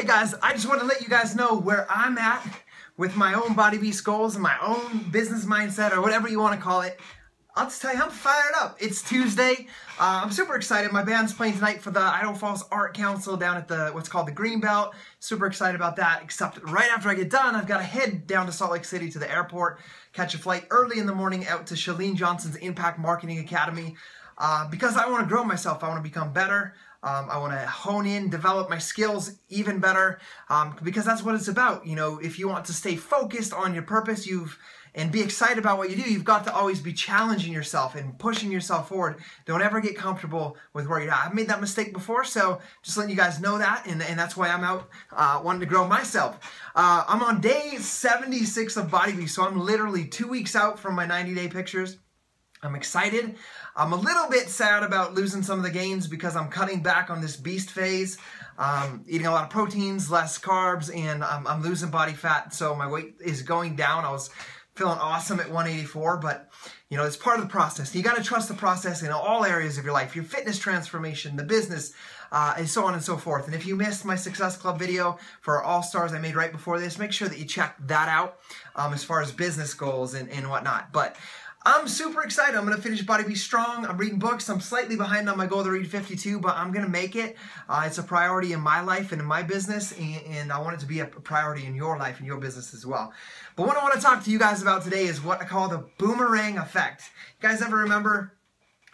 guys, I just want to let you guys know where I'm at with my own Body Beast goals and my own business mindset, or whatever you want to call it. I'll just tell you, I'm fired up. It's Tuesday. I'm super excited. My band's playing tonight for the Idaho Falls Art Council down at the what's called the Greenbelt. Super excited about that, except right after I get done, I've got to head down to Salt Lake City to the airport, catch a flight early in the morning out to Shalene Johnson's Impact Marketing Academy because I want to grow myself. I want to become better. I want to hone in, develop my skills even better, because that's what it's about. You know, if you want to stay focused on your purpose, and be excited about what you do, you've got to always be challenging yourself and pushing yourself forward. Don't ever get comfortable with where you're at. I've made that mistake before, so just letting you guys know that, and that's why I'm out wanting to grow myself. I'm on day 76 of Body Beast, so I'm literally 2 weeks out from my 90-day pictures. I'm excited. I'm a little bit sad about losing some of the gains because I'm cutting back on this beast phase, eating a lot of proteins, less carbs, and I'm losing body fat, so my weight is going down. I was feeling awesome at 184, but you know, it's part of the process. You got to trust the process in all areas of your life, your fitness transformation, the business, and so on and so forth. And if you missed my Success Club video for All-Stars I made right before this, make sure that you check that out as far as business goals and whatnot. But I'm super excited. I'm going to finish Body Beast strong. I'm reading books. I'm slightly behind on my goal to read 52, but I'm going to make it. It's a priority in my life and in my business, and I want it to be a priority in your life and your business as well. But what I want to talk to you guys about today is what I call the boomerang effect. You guys ever remember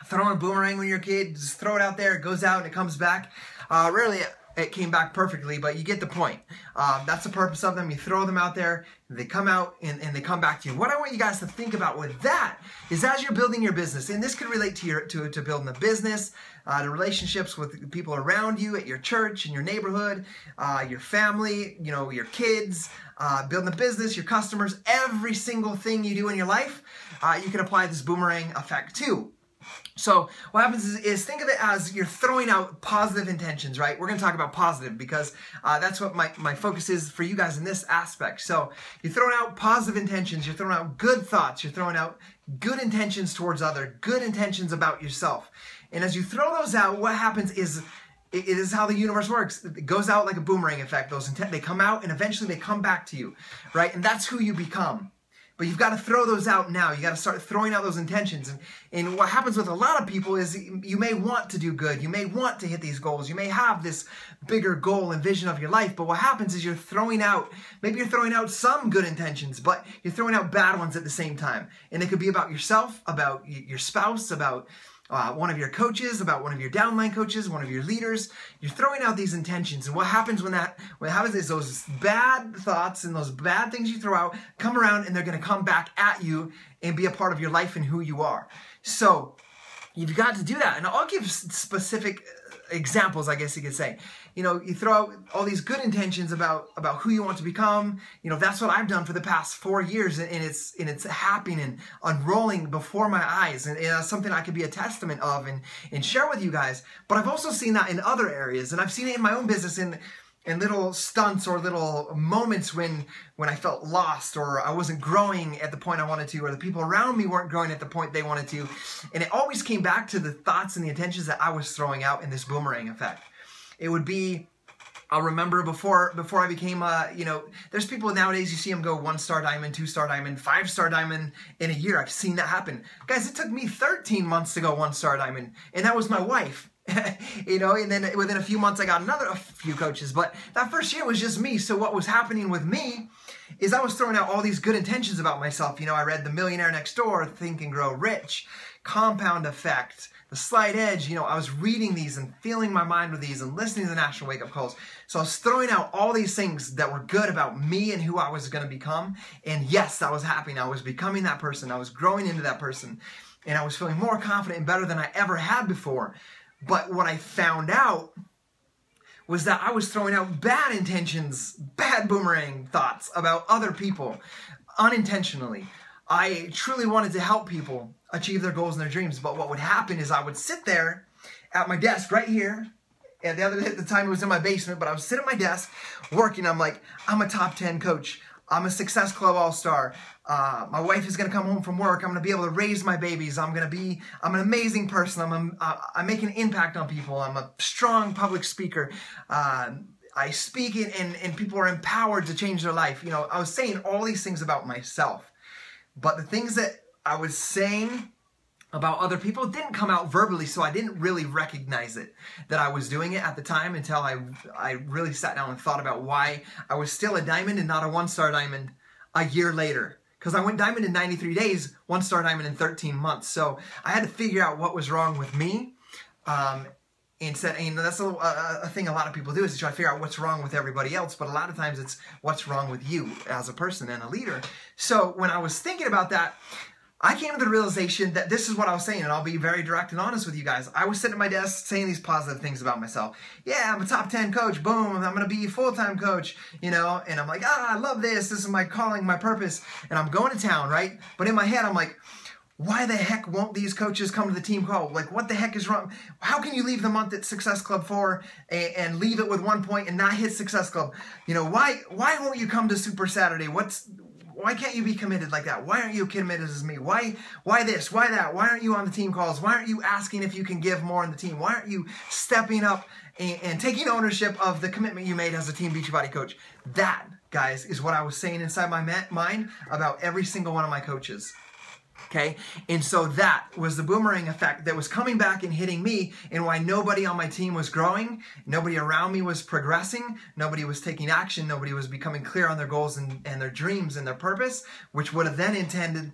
throwing a boomerang when you're a kid? Just throw it out there, it goes out, and it comes back. Rarely it came back perfectly, but you get the point. That's the purpose of them. You throw them out there, they come out, and they come back to you. What I want you guys to think about with that is as you're building your business, and this could relate to building a business, the relationships with people around you at your church, in your neighborhood, your family, you know, your kids, building a business, your customers, every single thing you do in your life, you can apply this boomerang effect to. So what happens is think of it as you're throwing out positive intentions, right? We're going to talk about positive because that's what my focus is for you guys in this aspect. So you're throwing out positive intentions, you're throwing out good thoughts, you're throwing out good intentions towards others, good intentions about yourself. And as you throw those out, what happens is it is how the universe works. It goes out like a boomerang effect. They come out and eventually they come back to you, right? And that's who you become. But you've got to throw those out now. You got to start throwing out those intentions. And what happens with a lot of people is you may want to do good. You may want to hit these goals. You may have this bigger goal and vision of your life. But what happens is maybe you're throwing out some good intentions, but you're throwing out bad ones at the same time. And it could be about yourself, about your spouse, about one of your coaches, about one of your downline coaches, one of your leaders. You're throwing out these intentions, and what happens what happens is those bad thoughts and those bad things you throw out come around, and they're going to come back at you and be a part of your life and who you are. So you've got to do that, and I'll give specific examples, I guess you could say. You know, you throw out all these good intentions about who you want to become. You know, that's what I've done for the past 4 years, and it's happening and unrolling before my eyes, and that's something I could be a testament of and share with you guys. But I've also seen that in other areas, and I've seen it in my own business in little stunts or little moments when I felt lost, or I wasn't growing at the point I wanted to, or the people around me weren't growing at the point they wanted to. And it always came back to the thoughts and the intentions that I was throwing out in this boomerang effect. It would be, I'll remember before I became, you know, there's people nowadays, you see them go 1-star diamond, 2-star diamond, 5-star diamond in a year. I've seen that happen. Guys, it took me 13 months to go 1-star diamond, and that was my wife. You know, and then within a few months I got a few coaches, but that first year was just me. So what was happening with me is I was throwing out all these good intentions about myself. You know, I read The Millionaire Next Door, Think and Grow Rich, Compound Effect, The Slight Edge. You know, I was reading these and feeling my mind with these and listening to the National Wake Up Calls. So I was throwing out all these things that were good about me and who I was going to become. And yes, that was happening. I was becoming that person. I was growing into that person, and I was feeling more confident and better than I ever had before. But what I found out was that I was throwing out bad intentions, bad boomerang thoughts about other people unintentionally. I truly wanted to help people achieve their goals and their dreams, but what would happen is I would sit there at my desk right here, and at the time it was in my basement, but I would sit at my desk working. I'm like, I'm a top 10 coach. I'm a Success Club All-Star. My wife is going to come home from work. I'm going to be able to raise my babies. I'm an amazing person. I'm making an impact on people. I'm a strong public speaker. I speak and people are empowered to change their life. You know, I was saying all these things about myself, but the things that I was saying about other people didn't come out verbally, so I didn't really recognize it, that I was doing it at the time, until I really sat down and thought about why I was still a diamond and not a 1-star diamond a year later. Because I went diamond in 93 days, 1-star diamond in 13 months. So I had to figure out what was wrong with me. Instead, and that's a thing a lot of people do, is to try to figure out what's wrong with everybody else. But a lot of times it's what's wrong with you as a person and a leader. So when I was thinking about that, I came to the realization that this is what I was saying, and I'll be very direct and honest with you guys. I was sitting at my desk saying these positive things about myself. Yeah, I'm a top 10 coach. Boom, I'm going to be a full-time coach, you know, and I'm like, I love this. This is my calling, my purpose, and I'm going to town, right? But in my head, I'm like, why the heck won't these coaches come to the team call? Like, what the heck is wrong? How can you leave the month at Success Club 4 and leave it with 1 point and not hit Success Club? You know, why won't you come to Super Saturday? Why can't you be committed like that? Why aren't you committed as me? Why this? Why that? Why aren't you on the team calls? Why aren't you asking if you can give more in the team? Why aren't you stepping up and taking ownership of the commitment you made as a Team Beachbody coach? That, guys, is what I was saying inside my mind about every single one of my coaches. Okay, and so that was the boomerang effect that was coming back and hitting me, and why nobody on my team was growing, nobody around me was progressing, nobody was taking action, nobody was becoming clear on their goals and their dreams and their purpose, which would have then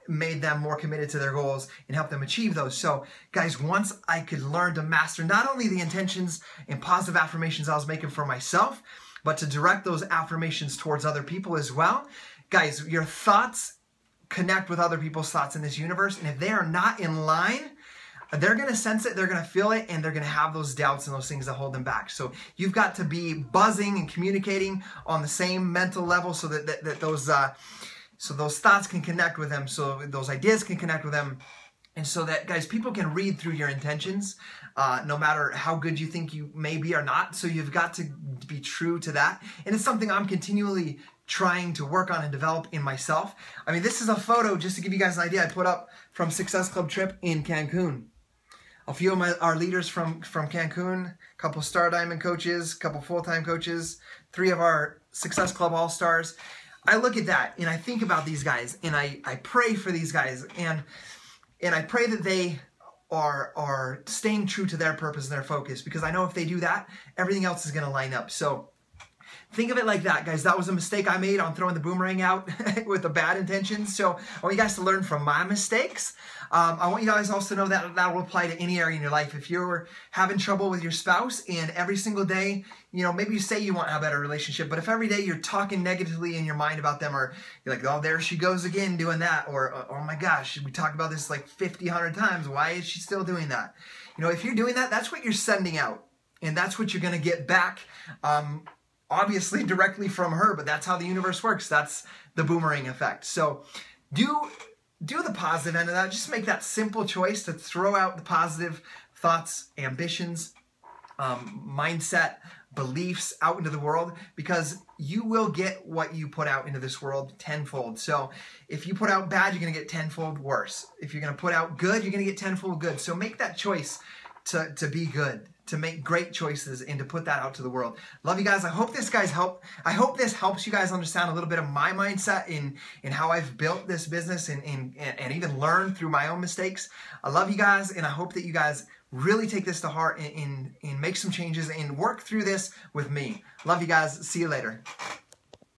made them more committed to their goals and helped them achieve those. So guys, once I could learn to master not only the intentions and positive affirmations I was making for myself, but to direct those affirmations towards other people as well. Guys, your thoughts connect with other people's thoughts in this universe, and if they are not in line, they're going to sense it, they're going to feel it, and they're going to have those doubts and those things that hold them back. So you've got to be buzzing and communicating on the same mental level, so that those thoughts can connect with them, so those ideas can connect with them, and so that, guys, people can read through your intentions, no matter how good you think you may be or not. So you've got to be true to that, and it's something I'm continually trying to work on and develop in myself. I mean, this is a photo, just to give you guys an idea, I put up from Success Club trip in Cancun. A few of our leaders from Cancun, a couple Star Diamond coaches, a couple full-time coaches, 3 of our Success Club All-Stars. I look at that and I think about these guys, and I pray for these guys, and I pray that they are staying true to their purpose and their focus, because I know if they do that, everything else is going to line up. So think of it like that, guys. That was a mistake I made on throwing the boomerang out with the bad intentions. So I want you guys to learn from my mistakes. I want you guys also to know that that will apply to any area in your life. If you're having trouble with your spouse, and every single day, you know, maybe you say you want to have a better relationship, but if every day you're talking negatively in your mind about them, or you're like, oh, there she goes again doing that, or oh my gosh, we talked about this like 50, 100 times. Why is she still doing that? You know, if you're doing that, that's what you're sending out, and that's what you're going to get back. Obviously directly from her, but that's how the universe works. That's the boomerang effect. So do the positive end of that. Just make that simple choice to throw out the positive thoughts, ambitions, mindset, beliefs out into the world, because you will get what you put out into this world tenfold. So if you put out bad, you're going to get tenfold worse. If you're going to put out good, you're going to get tenfold good. So make that choice to be good, to make great choices, and to put that out to the world. Love you guys. I hope this helps you guys understand a little bit of my mindset in how I've built this business and even learned through my own mistakes. I love you guys, and I hope that you guys really take this to heart and make some changes and work through this with me. Love you guys. See you later.